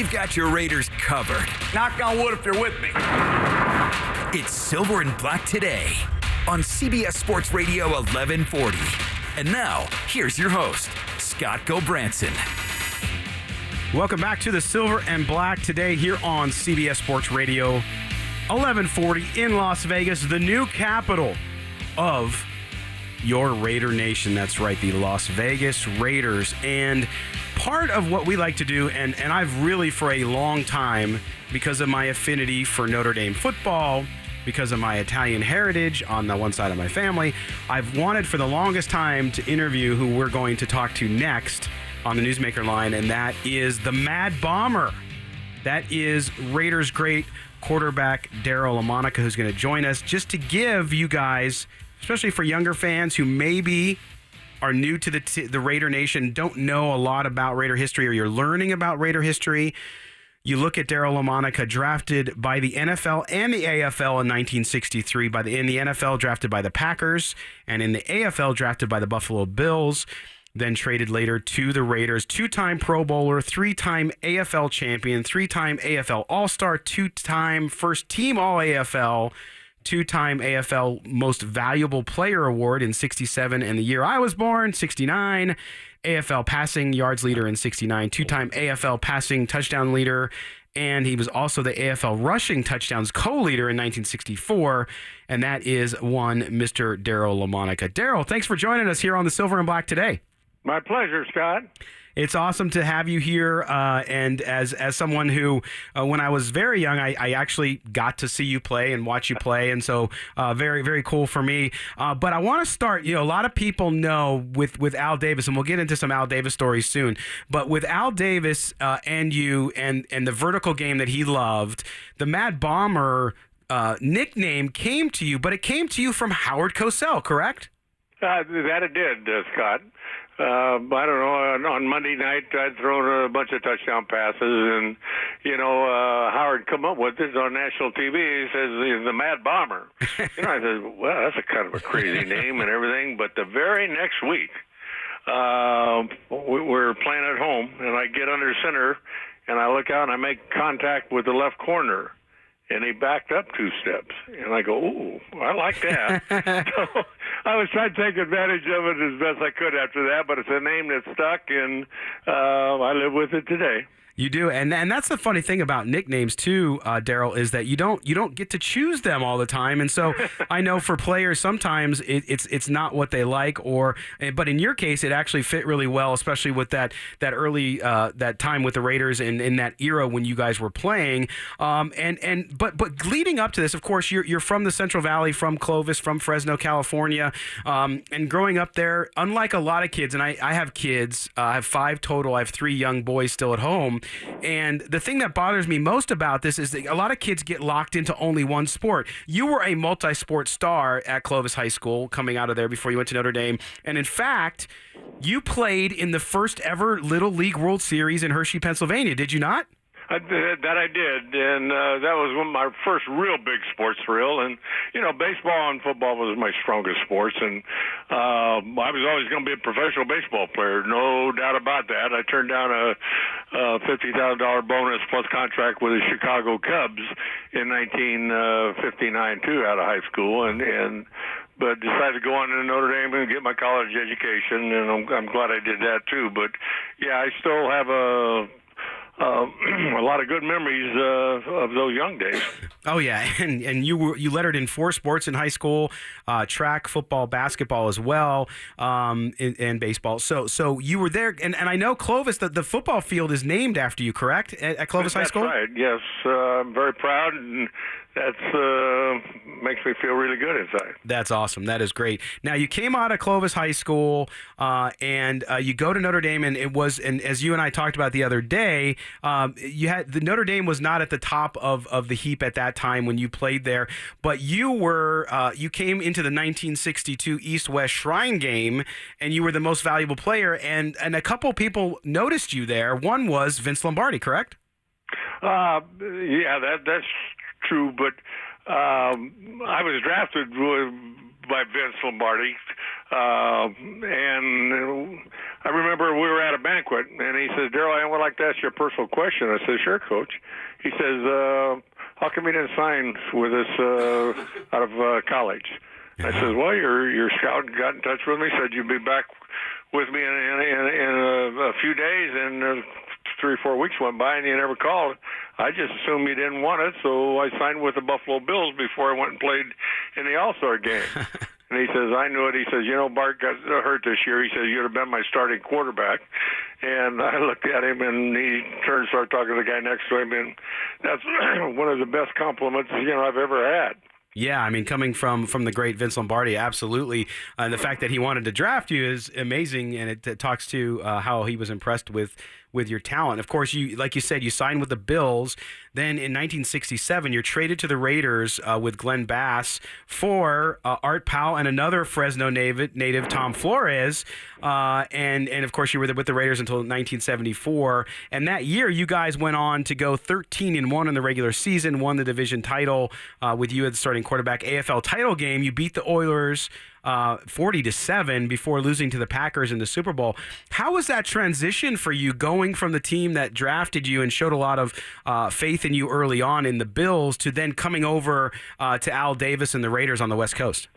we've got your Raiders covered. Knock on wood if you're with me. It's Silver and Black Today on CBS Sports Radio 1140. And now, here's your host, Scott Gobranson. Welcome back to the Silver and Black Today here on CBS Sports Radio 1140 in Las Vegas, the new capital of your Raider Nation. That's right, the Las Vegas Raiders. And part of what we like to do, and I've really for a long time, because of my affinity for Notre Dame football, because of my Italian heritage on the one side of my family, I've wanted for the longest time to interview who we're going to talk to next on the Newsmaker line, and that is the Mad Bomber. That is Raiders great quarterback Daryle Lamonica, who's going to join us just to give you guys, especially for younger fans who maybe are new to the Raider Nation, don't know a lot about Raider history, or you're learning about Raider history. You look at Daryle Lamonica, drafted by the NFL and the AFL in 1963. In the NFL, drafted by the Packers, and in the AFL, drafted by the Buffalo Bills. Then traded later to the Raiders. Two-time Pro Bowler, three-time AFL champion, three-time AFL All-Star, two-time first-team All-AFL, two-time AFL Most Valuable Player Award in 67 and the year I was born, 69. AFL passing yards leader in 69, two-time AFL passing touchdown leader, and he was also the AFL rushing touchdowns co-leader in 1964, and that is one Mr. Daryle Lamonica. Daryle, thanks for joining us here on the Silver and Black Today. My pleasure, Scott. It's awesome to have you here, and as someone who, when I was very young, I actually got to see you play and watch you play, and so very, very cool for me. But I want to start, a lot of people know with Al Davis, and we'll get into some Al Davis stories soon, but with Al Davis and you and the vertical game that he loved, the Mad Bomber nickname came to you, but it came to you from Howard Cosell, correct? That it did, Scott. I don't know, on Monday night I'd thrown a bunch of touchdown passes, and, Howard come up with this on national TV. He says he's the Mad Bomber. I said, well, that's a kind of a crazy name and everything, but the very next week, we're playing at home, and I get under center, and I look out and I make contact with the left corner. And he backed up 2 steps. And I go, ooh, I like that. So I was trying to take advantage of it as best I could after that, but it's a name that stuck, and I live with it today. You do, and that's the funny thing about nicknames too, Daryle, is that you don't get to choose them all the time, and so I know for players sometimes it's not what they like, but in your case it actually fit really well, especially with that early that time with the Raiders and in that era when you guys were playing, but leading up to this, of course, you're from the Central Valley, from Clovis, from Fresno, California, and growing up there, unlike a lot of kids, and I have kids, I have 5 total, I have 3 young boys still at home. And the thing that bothers me most about this is that a lot of kids get locked into only one sport. You were a multi-sport star at Clovis High School coming out of there before you went to Notre Dame. And in fact, you played in the first ever Little League World Series in Hershey, Pennsylvania. Did you not? I did, and that was one of my first real big sports thrill. And, baseball and football was my strongest sports, and I was always going to be a professional baseball player, no doubt about that. I turned down a $50,000 bonus plus contract with the Chicago Cubs in 1959, too, out of high school, but decided to go on to Notre Dame and get my college education, and I'm glad I did that, too. But, yeah, I still have a lot of good memories of those young days. Oh yeah, and you lettered in 4 sports in high school, track, football, basketball as well, and baseball. So you were there, and I know Clovis, the football field is named after you, correct? At Clovis High School. That's right. Yes, I'm very proud, and that's makes me feel really good inside. That's awesome. That is great. Now you came out of Clovis High School, and you go to Notre Dame, and as you and I talked about the other day, the Notre Dame was not at the top of the heap at that time when you played there, but you came into the 1962 East-West Shrine game, and you were the most valuable player, and a couple people noticed you there. One was Vince Lombardi, correct? Yeah, that's true, but I was drafted by Vince Lombardi And I remember we were at a banquet, and he says, "Daryle, I would like to ask you a personal question." I said, "Sure, Coach." He says, "How come you didn't sign with us out of college?" I says, "Well, your scout got in touch with me, said you'd be back with me in a few days, and 3 or 4 weeks went by, and you never called. I just assumed you didn't want it, so I signed with the Buffalo Bills before I went and played in the All-Star game." And he says, "I knew it." He says, "Bart got hurt this year." He says, "You'd have been my starting quarterback." And I looked at him, and he turned and started talking to the guy next to him, and that's one of the best compliments, I've ever had. Yeah, I mean, coming from the great Vince Lombardi, absolutely. And the fact that he wanted to draft you is amazing, and it talks to how he was impressed with your talent. Of course, like you said, you signed with the Bills. Then in 1967, you're traded to the Raiders with Glenn Bass for Art Powell and another Fresno native Tom Flores. And of course, you were with the Raiders until 1974. And that year, you guys went on to go 13-1 in the regular season, won the division title with you as the starting quarterback. AFL title game, you beat the Oilers 40-7 before losing to the Packers in the Super Bowl. How was that transition for you, going from the team that drafted you and showed a lot of faith in you early on in the Bills to then coming over to Al Davis and the Raiders on the West Coast?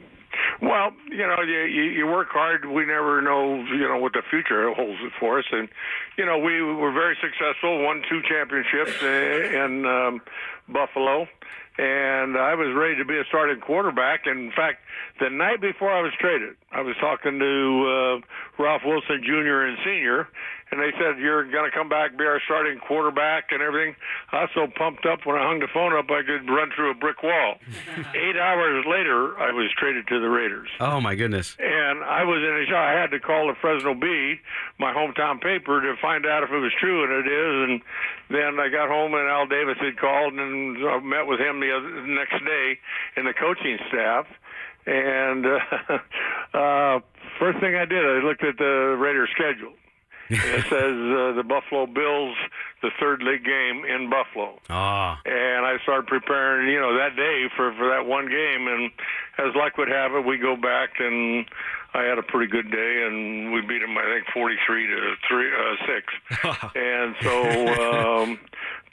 Well, you work hard. We never know, what the future holds for us. And, we were very successful, won 2 championships in Buffalo. And I was ready to be a starting quarterback. And in fact, the night before I was traded, I was talking to Ralph Wilson Jr. and Sr., and they said, "You're going to come back, be our starting quarterback and everything." I was so pumped up when I hung the phone up, I could run through a brick wall. 8 hours later, I was traded to the Raiders. Oh, my goodness. And I was in a shock. I had to call the Fresno Bee, my hometown paper, to find out if it was true, and it is. And then I got home, and Al Davis had called, and I met with him the next day in the coaching staff. And first thing I did, I looked at the Raiders' schedule. It says the Buffalo Bills, the third league game in Buffalo. And I started preparing, that day for that one game. And as luck would have it, we go back, and I had a pretty good day, and we beat them, I think, 43-6. And so,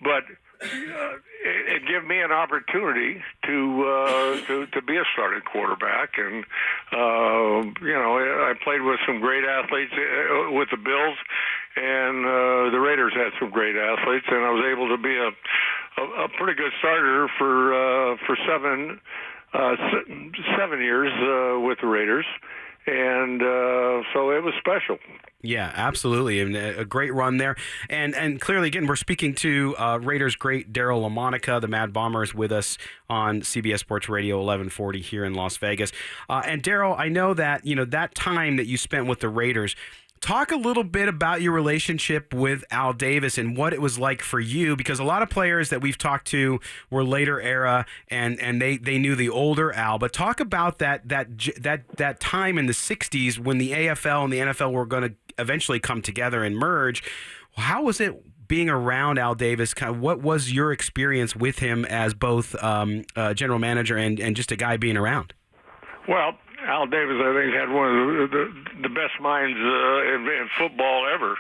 but it gave me an opportunity to be a starting quarterback, and I played with some great athletes with the Bills, and the Raiders had some great athletes, and I was able to be a pretty good starter for 7 years with the Raiders. And so it was special. Yeah, absolutely. And a great run there. And clearly, again, we're speaking to Raiders great Daryle Lamonica, the Mad Bombers, with us on CBS Sports Radio 1140 here in Las Vegas. And Daryle, I know that, that time that you spent with the Raiders, talk a little bit about your relationship with Al Davis and what it was like for you, because a lot of players that we've talked to were later era and they knew the older Al. But talk about that time in the 60s when the AFL and the NFL were going to eventually come together and merge. How was it being around Al Davis? What was your experience with him as both general manager and just a guy being around? Well, Al Davis, I think, had one of the best minds in football ever.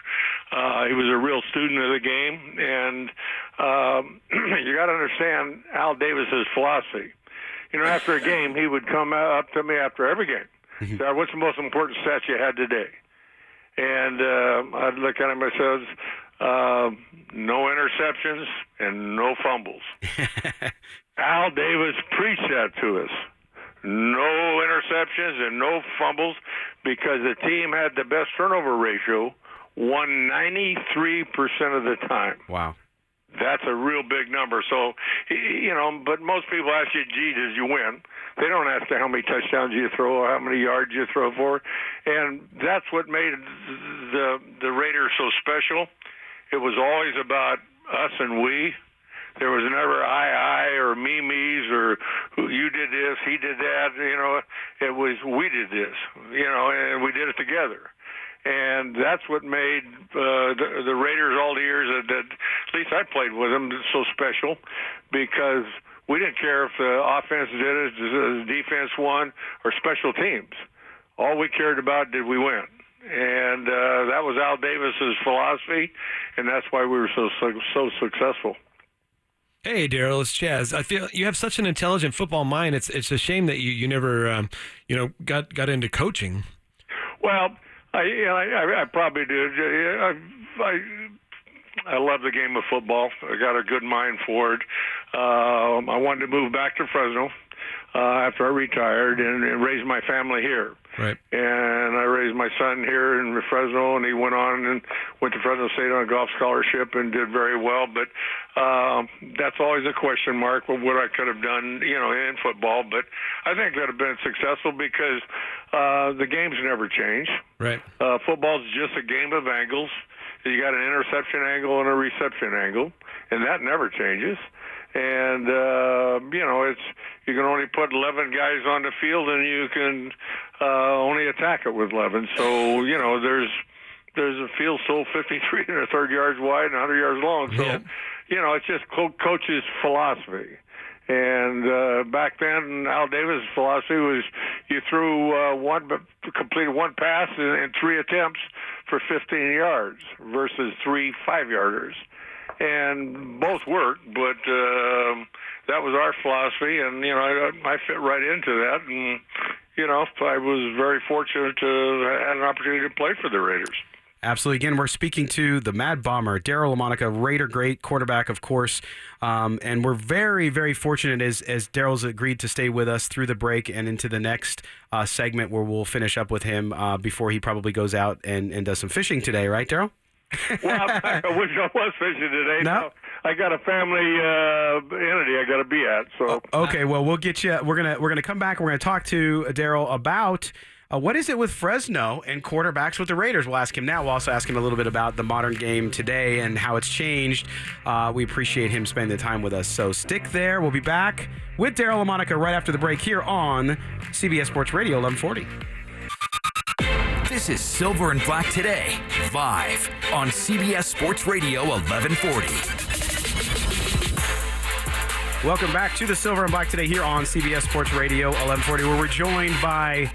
He was a real student of the game, and you got to understand Al Davis's philosophy. After a game, he would come up to me after every game. Say, "What's the most important stats you had today?" And I'd look at him and say, "No interceptions and no fumbles." Al Davis preached that to us. No interceptions and no fumbles, because the team had the best turnover ratio, won 93% of the time. Wow. That's a real big number. So, but most people ask you, "Gee, did you win?" They don't ask you how many touchdowns you throw or how many yards you throw for. And that's what made the Raiders so special. It was always about us and we. There was never I or me's or you did this, he did that. It was we did this, and we did it together. And that's what made the Raiders all the years that at least I played with them so special, because we didn't care if the offense did it, the defense won, or special teams. all we cared about, did we win? And that was Al Davis's philosophy, and that's why we were so successful. Hey, Daryle, it's Chaz. I feel you have such an intelligent football mind. It's a shame that you never got into coaching. Well, I probably did. I love the game of football. I got a good mind for it. I wanted to move back to Fresno after I retired and raise my family here. Right. And I raised my son here in Fresno, and he went on and went to Fresno State on a golf scholarship and did very well. But that's always a question mark of what I could have done, in football. But I think that have been successful because the game's never changed. Right. Football's just a game of angles. You got an interception angle and a reception angle, and that never changes. And you can only put 11 guys on the field, and you can only attack it with 11. So there's a field so 53 and a third yards wide and 100 yards long. So it's just coach's philosophy. And back then, Al Davis' philosophy was you completed one pass in 3 attempts for 15 yards versus 3 5-yarders. And both worked, but that was our philosophy, and I fit right into that, and I was very fortunate to have an opportunity to play for the Raiders. Absolutely. Again, we're speaking to the Mad Bomber, Daryle Lamonica, Raider great quarterback, of course. And we're very, very fortunate as Daryl's agreed to stay with us through the break and into the next segment where we'll finish up with him before he probably goes out and does some fishing today, right, Daryle? Well, I wish I was fishing today. No, I got a family entity I got to be at. So okay, well, we'll get you. We're gonna come back. We're gonna talk to Daryle about what is it with Fresno and quarterbacks with the Raiders. We'll ask him now. We'll also ask him a little bit about the modern game today and how it's changed. We appreciate him spending the time with us. So stick there. We'll be back with Daryle Lamonica right after the break here on CBS Sports Radio 1140. This is Silver and Black Today, live on CBS Sports Radio 1140. Welcome back to the Silver and Black Today here on CBS Sports Radio 1140, where we're joined by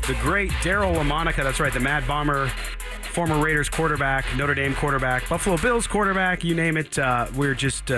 the great Daryle Lamonica. That's right, the Mad Bomber, former Raiders quarterback, Notre Dame quarterback, Buffalo Bills quarterback, you name it. We're just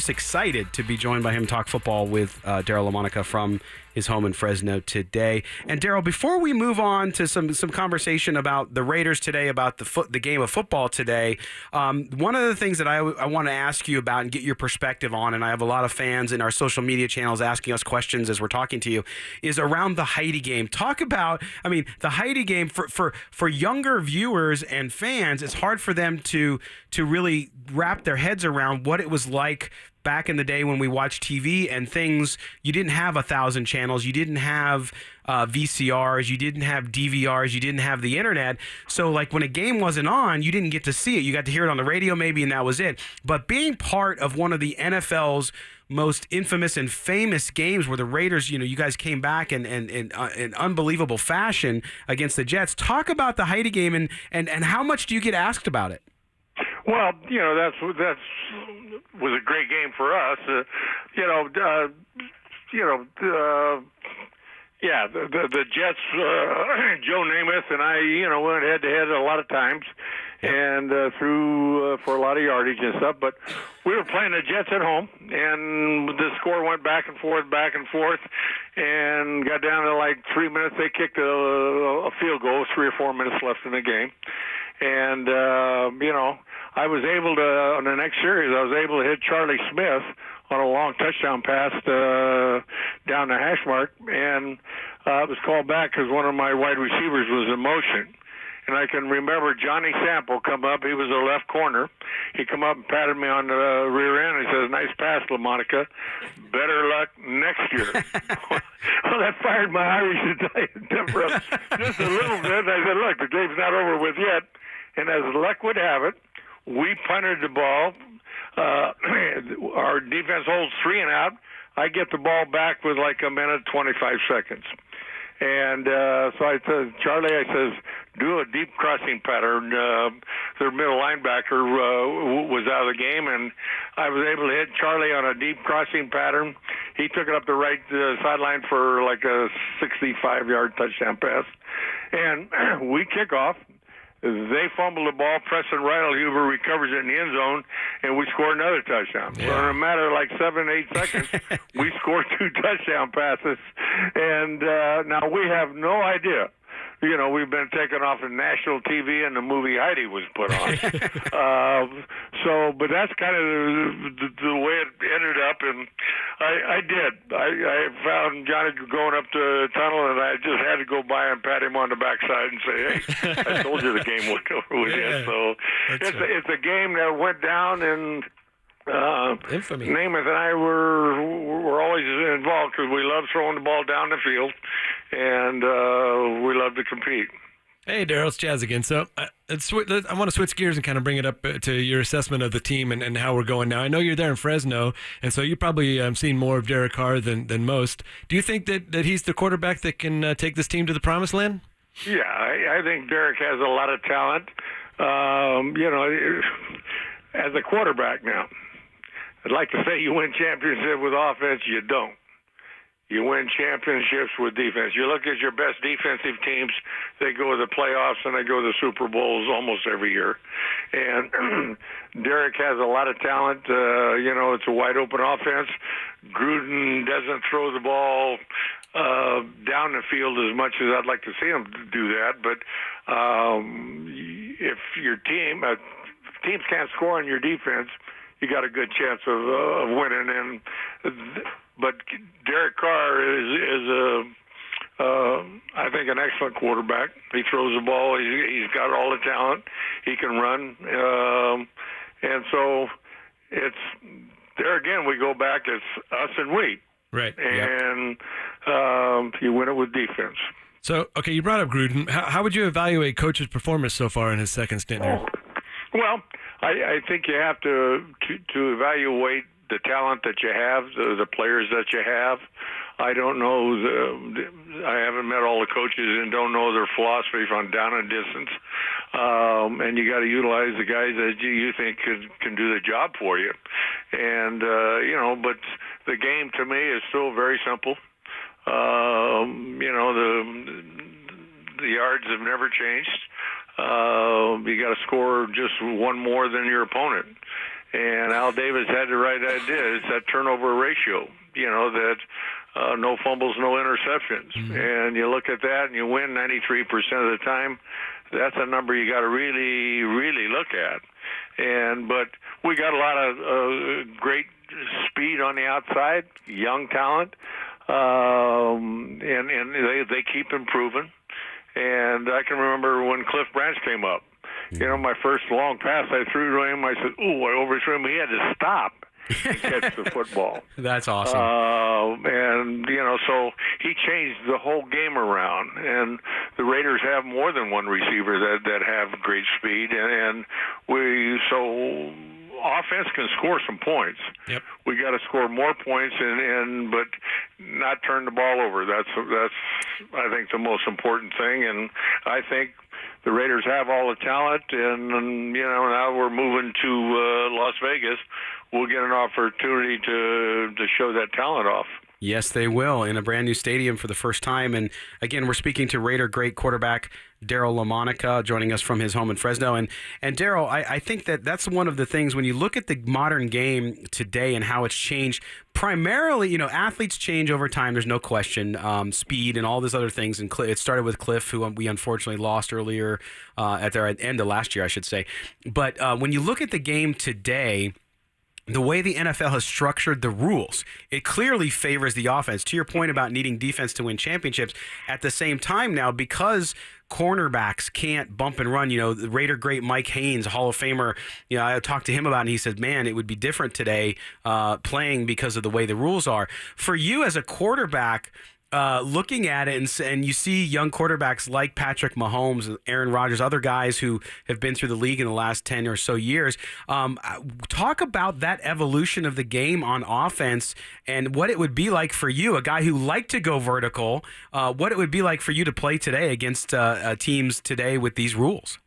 excited to be joined by him, talk football with Daryle Lamonica from his home in Fresno today. And Daryle, before we move on to some conversation about the Raiders today, about the game of football today, one of the things that I want to ask you about and get your perspective on, and I have a lot of fans in our social media channels asking us questions as we're talking to you, is around the Heidi game. Talk about, the Heidi game for younger viewers and fans. It's hard for them to really wrap their heads around what it was like back in the day when we watched TV and things. You didn't have 1,000 channels. You didn't have VCRs. You didn't have DVRs. You didn't have the internet. So like when a game wasn't on, you didn't get to see it. You got to hear it on the radio maybe, and that was it. But being part of one of the NFL's most infamous and famous games where the Raiders, you guys came back in unbelievable fashion against the Jets. Talk about the Heidi game and how much do you get asked about it? Well, that's was a great game for us. The Jets, Joe Namath and I, went head to head a lot of times, and threw for a lot of yardage and stuff. But we were playing the Jets at home, and the score went back and forth, and got down to like 3 minutes. They kicked a field goal, 3 or 4 minutes left in the game, and I was able to, on the next series, I was able to hit Charlie Smith on a long touchdown pass down the hash mark, and it was called back because one of my wide receivers was in motion. And I can remember Johnny Sample come up. He was a left corner. He come up and patted me on the rear end. He says, "Nice pass, Lamonica. Better luck next year." Well, that fired my Irish temper up just a little bit. I said, "Look, the game's not over with yet." And as luck would have it, we punted the ball. Our defense holds 3 and out. I get the ball back with like a minute, 25 seconds. And so I said, Charlie, I says, do a deep crossing pattern. Their middle linebacker was out of the game, and I was able to hit Charlie on a deep crossing pattern. he took it up the right sideline for like a 65-yard touchdown pass. And we kick off. They fumble the ball. Preston Huber recovers it in the end zone, and we score another touchdown. Yeah. So in a matter of like 7-8 seconds, we score 2 touchdown passes. And now we have no idea. You know, we've been taken off of national TV, and the movie Heidi was put on. But that's kind of the way it ended up. And I found Johnny going up the tunnel, and I just had to go by and pat him on the backside and say, "Hey, I told you the game would go with it." So it's a game that went down, and infamy. Namath and I were always involved because we love throwing the ball down the field, and we love to compete. Hey, Daryle, it's Chaz again. So I want to switch gears and kind of bring it up to your assessment of the team and how we're going now. I know you're there in Fresno, and so you've probably seen more of Derek Carr than most. Do you think that he's the quarterback that can take this team to the promised land? Yeah, I think Derek has a lot of talent. As a quarterback now, I'd like to say you win championship with offense. You don't. You win championships with defense. You look at your best defensive teams, they go to the playoffs and they go to the Super Bowls almost every year. And Derek has a lot of talent. It's a wide-open offense. Gruden doesn't throw the ball down the field as much as I'd like to see him do that. But if your teams can't score on your defense, you got a good chance of winning. But Derek Carr is I think, an excellent quarterback. He throws the ball. He's got all the talent. He can run. And so it's there again, we go back, it's us and we. Right. And you win it with defense. So, okay, you brought up Gruden. How would you evaluate Coach's performance so far in his second stint here? Well, I think you have to evaluate the talent that you have, the players that you have. I don't know. I haven't met all the coaches and don't know their philosophy on down and distance. And you got to utilize the guys that you think can do the job for you. And but the game to me is still very simple. The yards have never changed. You got to score just one more than your opponent. And Al Davis had the right idea. It's that turnover ratio, that no fumbles, no interceptions. Mm-hmm. And you look at that and you win 93% of the time. That's a number you got to really, really look at. But we got a lot of great speed on the outside, young talent, and they keep improving. And I can remember when Cliff Branch came up. My first long pass I threw to him, I said, "Ooh, I overthrew him." He had to stop and catch the football. That's awesome. So he changed the whole game around. And the Raiders have more than one receiver that have great speed. And so offense can score some points. Yep. We got to score more points but not turn the ball over. That's I think the most important thing. And I think the Raiders have all the talent, and now we're moving to Las Vegas. We'll get an opportunity to show that talent off. Yes, they will, in a brand new stadium for the first time. And again, we're speaking to Raider great quarterback Daryle Lamonica, joining us from his home in Fresno. And Daryle, I think that's one of the things when you look at the modern game today and how it's changed. Primarily, athletes change over time. There's no question. Speed and all these other things. And it started with Cliff, who we unfortunately lost earlier at the end of last year, I should say. But when you look at the game today, the way the NFL has structured the rules, it clearly favors the offense. To your point about needing defense to win championships, at the same time now, because cornerbacks can't bump and run, the Raider great Mike Haynes, Hall of Famer, I talked to him about it, and he said, man, it would be different today playing because of the way the rules are. For you as a quarterback, looking at it and you see young quarterbacks like Patrick Mahomes, Aaron Rodgers, other guys who have been through the league in the last 10 or so years, talk about that evolution of the game on offense and what it would be like for you, a guy who liked to go vertical, what it would be like for you to play today against teams today with these rules.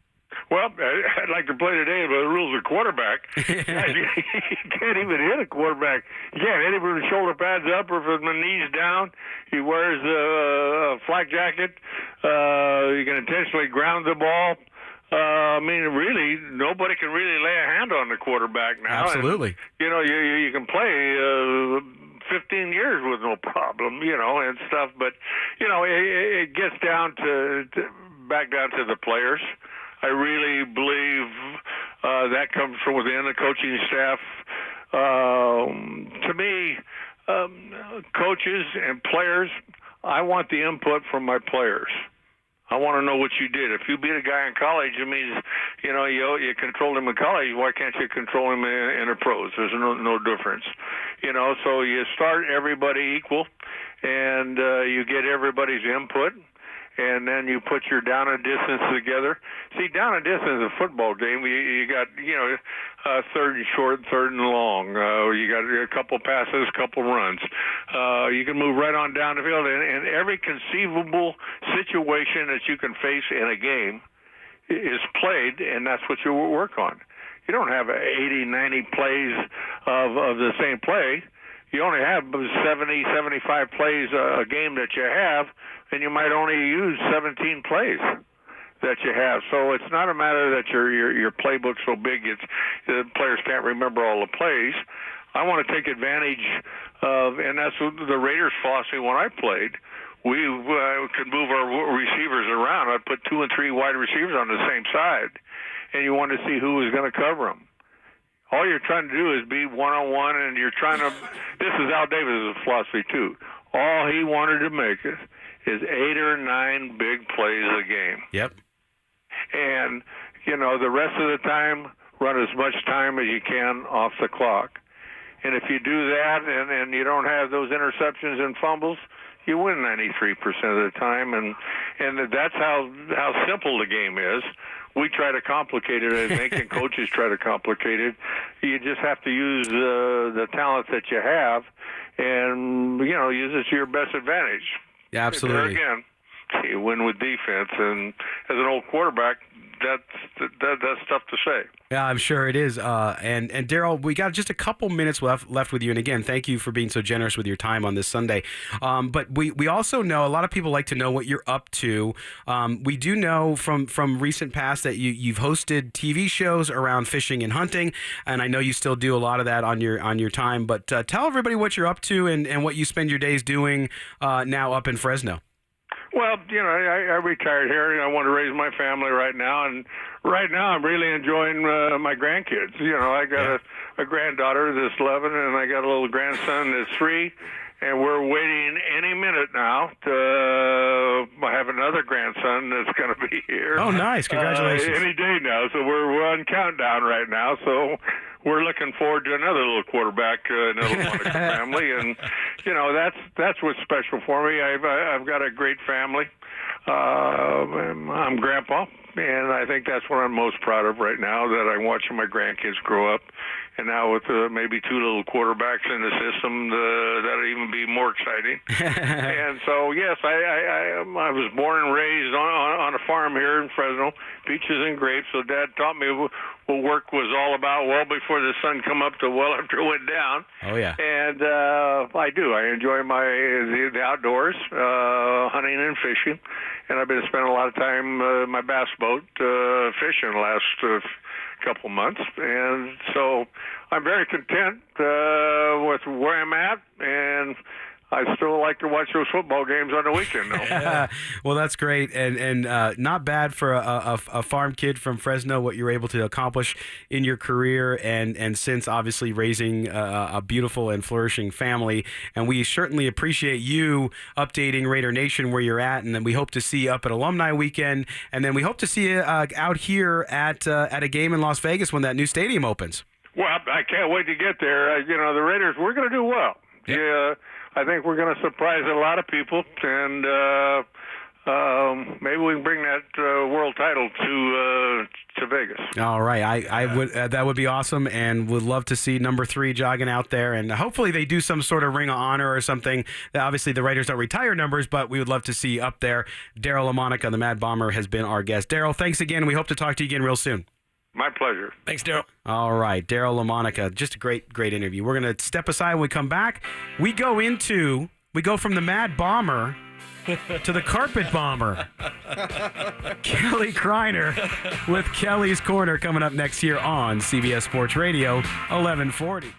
Well, I'd like to play today by the rules of quarterback. You can't even hit a quarterback. You can't hit him with the shoulder pads up or from the knees down. He wears a flak jacket. You can intentionally ground the ball. I mean, really, nobody can really lay a hand on the quarterback now. Absolutely. And, you can play 15 years with no problem, and stuff. But, it gets down back down to the players. I really believe that comes from within the coaching staff. To me, coaches and players, I want the input from my players. I want to know what you did. If you beat a guy in college, it means, you controlled him in college. Why can't you control him in the pros? There's no difference. So you start everybody equal, and you get everybody's input. And then you put your down and distance together. See, down and distance is a football game. You got, third and short, third and long. You got a couple passes, a couple runs. You can move right on down the field. And every conceivable situation that you can face in a game is played, and that's what you work on. You don't have 80, 90 plays of the same play. You only have 70, 75 plays a game that you have, and you might only use 17 plays that you have. So it's not a matter that your playbook's so big the players can't remember all the plays. I want to take advantage of, and that's the Raiders' philosophy when I played. We could move our receivers around. I'd put 2 and 3 wide receivers on the same side, and you want to see who was going to cover them. All you're trying to do is be one-on-one, and you're trying to – this is Al Davis' philosophy, too. All he wanted to make is 8 or 9 big plays a game. Yep. And, the rest of the time, run as much time as you can off the clock. And if you do that and you don't have those interceptions and fumbles, you win 93% of the time. And that's how simple the game is. We try to complicate it, I think, and coaches try to complicate it. You just have to use the talent that you have and, use it to your best advantage. Yeah, absolutely. There again, you win with defense. And as an old quarterback, that's tough to say. Yeah, I'm sure it is. And Daryle, we got just a couple minutes left with you. And again, thank you for being so generous with your time on this Sunday. But we also know a lot of people like to know what you're up to. We do know from recent past that you've hosted TV shows around fishing and hunting, and I know you still do a lot of that on your time. But tell everybody what you're up to and what you spend your days doing now up in Fresno. Well, I retired here, and I want to raise my family right now. And right now, I'm really enjoying my grandkids. I got a granddaughter that's 11, and I got a little grandson that's 3. And we're waiting any minute now to have another grandson that's going to be here. Oh, nice. Congratulations. Any day now. So we're on countdown right now. So we're looking forward to another little quarterback in the Lamonica family. And, that's what's special for me. I've got a great family. I'm grandpa, and I think that's what I'm most proud of right now, that I'm watching my grandkids grow up. And now with maybe 2 little quarterbacks in the system, that'll even be more exciting. And so, yes, I was born and raised on a farm here in Fresno, peaches and grapes. So Dad taught me what work was all about well before the sun come up to well after it went down. Oh, yeah. And I do. I enjoy the outdoors, hunting and fishing. And I've been spending a lot of time in my bass boat fishing the last couple months, and so I'm very content with where I'm at, and I still like to watch those football games on the weekend, though. Well, that's great, and not bad for a farm kid from Fresno, what you're able to accomplish in your career, and since obviously raising a beautiful and flourishing family. And we certainly appreciate you updating Raider Nation where you're at, and then we hope to see you up at Alumni Weekend, and then we hope to see you out here at a game in Las Vegas when that new stadium opens. Well, I can't wait to get there. The Raiders, we're going to do well. Yep. Yeah. I think we're going to surprise a lot of people, and maybe we can bring that world title to Vegas. All right, I would that would be awesome, and would love to see number 3 jogging out there, and hopefully they do some sort of Ring of Honor or something. Obviously, the Raiders don't retire numbers, but we would love to see up there. Daryle Lamonica, the Mad Bomber, has been our guest. Daryle, thanks again. We hope to talk to you again real soon. My pleasure. Thanks, Daryle. All right, Daryle Lamonica, just a great interview. We're going to step aside when we come back. We go from the Mad Bomber to the Carpet Bomber. Kelly Kreiner with Kelly's Corner coming up next here on CBS Sports Radio, 1140.